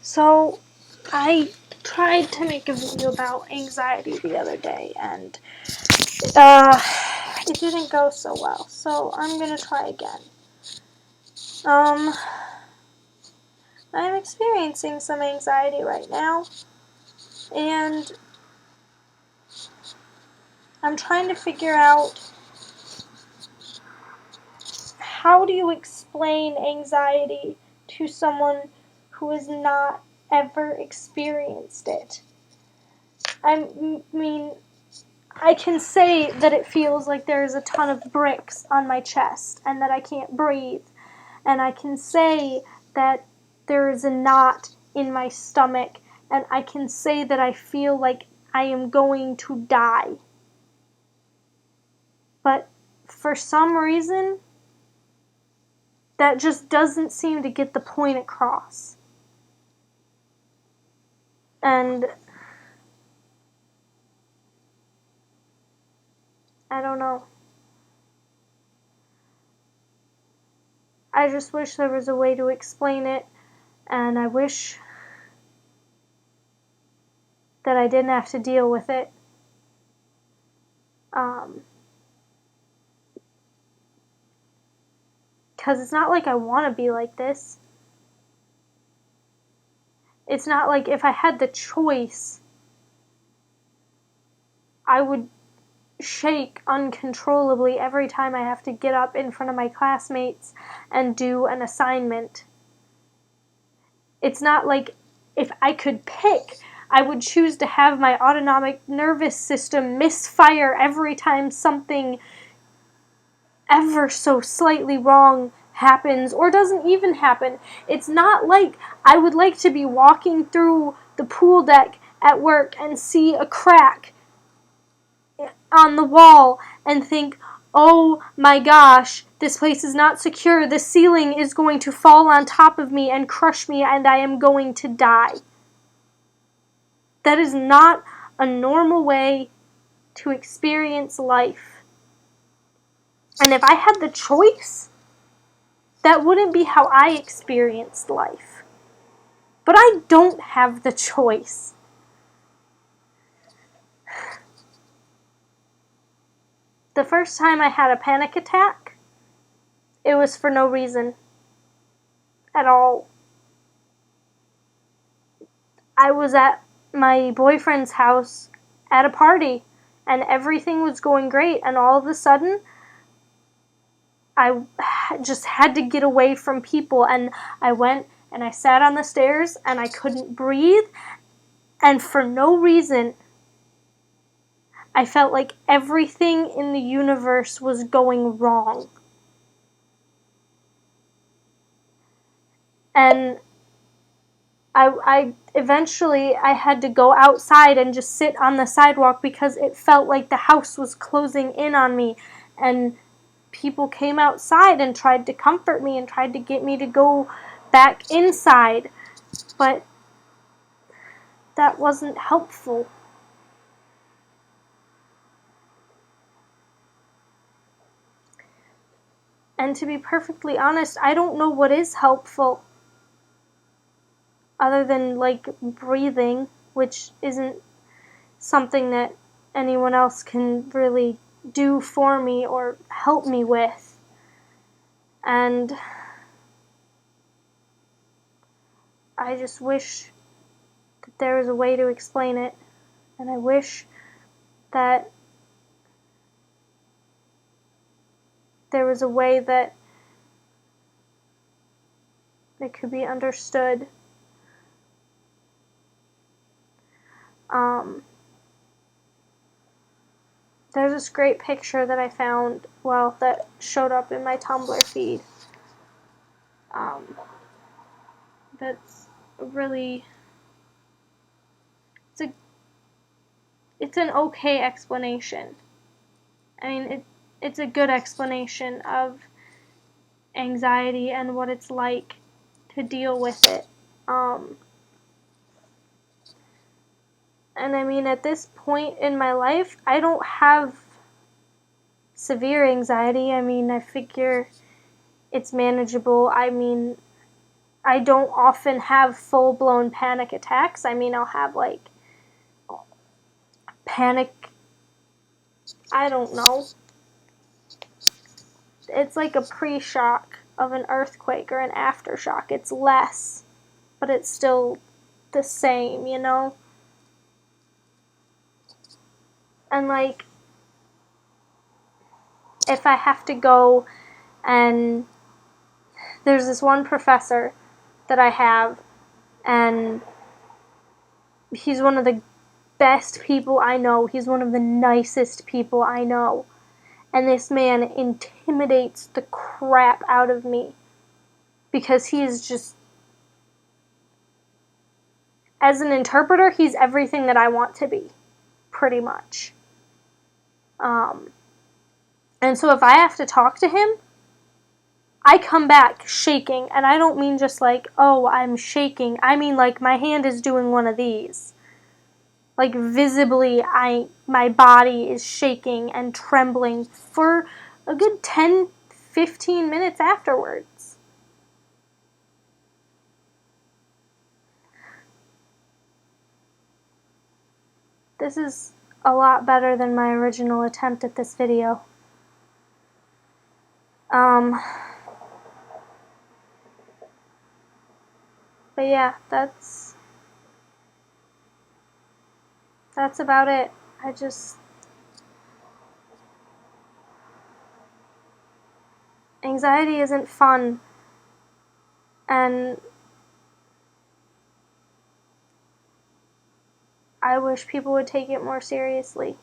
So, I tried to make a video about anxiety the other day, and it didn't go so well. So, I'm gonna try again. I'm experiencing some anxiety right now, and I'm trying to figure out, how do you explain anxiety to someone who has not ever experienced it? I mean, I can say that it feels like there's a ton of bricks on my chest and that I can't breathe. And I can say that there is a knot in my stomach, and I can say that I feel like I am going to die. But for some reason, that just doesn't seem to get the point across. And I don't know. I just wish there was a way to explain it, and I wish that I didn't have to deal with it. Because it's not like I want to be like this. It's not like if I had the choice, I would shake uncontrollably every time I have to get up in front of my classmates and do an assignment. It's not like if I could pick, I would choose to have my autonomic nervous system misfire every time something ever so slightly wrong happens or doesn't even happen. It's not like I would like to be walking through the pool deck at work and see a crack on the wall and think, oh my gosh, this place is not secure. The ceiling is going to fall on top of me and crush me, and I am going to die. That is not a normal way to experience life. And if I had the choice, that wouldn't be how I experienced life. But I don't have the choice. The first time I had a panic attack, it was for no reason at all. I was at my boyfriend's house at a party, and everything was going great, and all of a sudden, I just had to get away from people, and I went and I sat on the stairs, and I couldn't breathe, and for no reason, I felt like everything in the universe was going wrong. And I eventually had to go outside and just sit on the sidewalk because it felt like the house was closing in on me, and people came outside and tried to comfort me and tried to get me to go back inside, but that wasn't helpful. And to be perfectly honest, I don't know what is helpful other than like breathing, which isn't something that anyone else can really do for me or help me with. And I just wish that there was a way to explain it. And I wish that there was a way that it could be understood. There's this great picture that I found, well, that showed up in my Tumblr feed. That's really, it's an okay explanation. I mean, it's a good explanation of anxiety and what it's like to deal with it. And I mean, at this point in my life, I don't have severe anxiety. I mean, I figure it's manageable. I mean, I don't often have full-blown panic attacks. I mean, I'll have like panic, I don't know. It's like a pre-shock of an earthquake or an aftershock. It's less, but it's still the same, you know? And like, if I have to go and there's this one professor that I have, and he's one of the best people I know. He's one of the nicest people I know. And this man intimidates the crap out of me because he is just, as an interpreter, he's everything that I want to be, pretty much. And so if I have to talk to him, I come back shaking, and I don't mean just like, oh, I'm shaking. I mean like my hand is doing one of these. Like visibly, my body is shaking and trembling for a good 10, 15 minutes afterwards. This is a lot better than my original attempt at this video. But yeah, that's about it. Anxiety isn't fun, and I wish people would take it more seriously.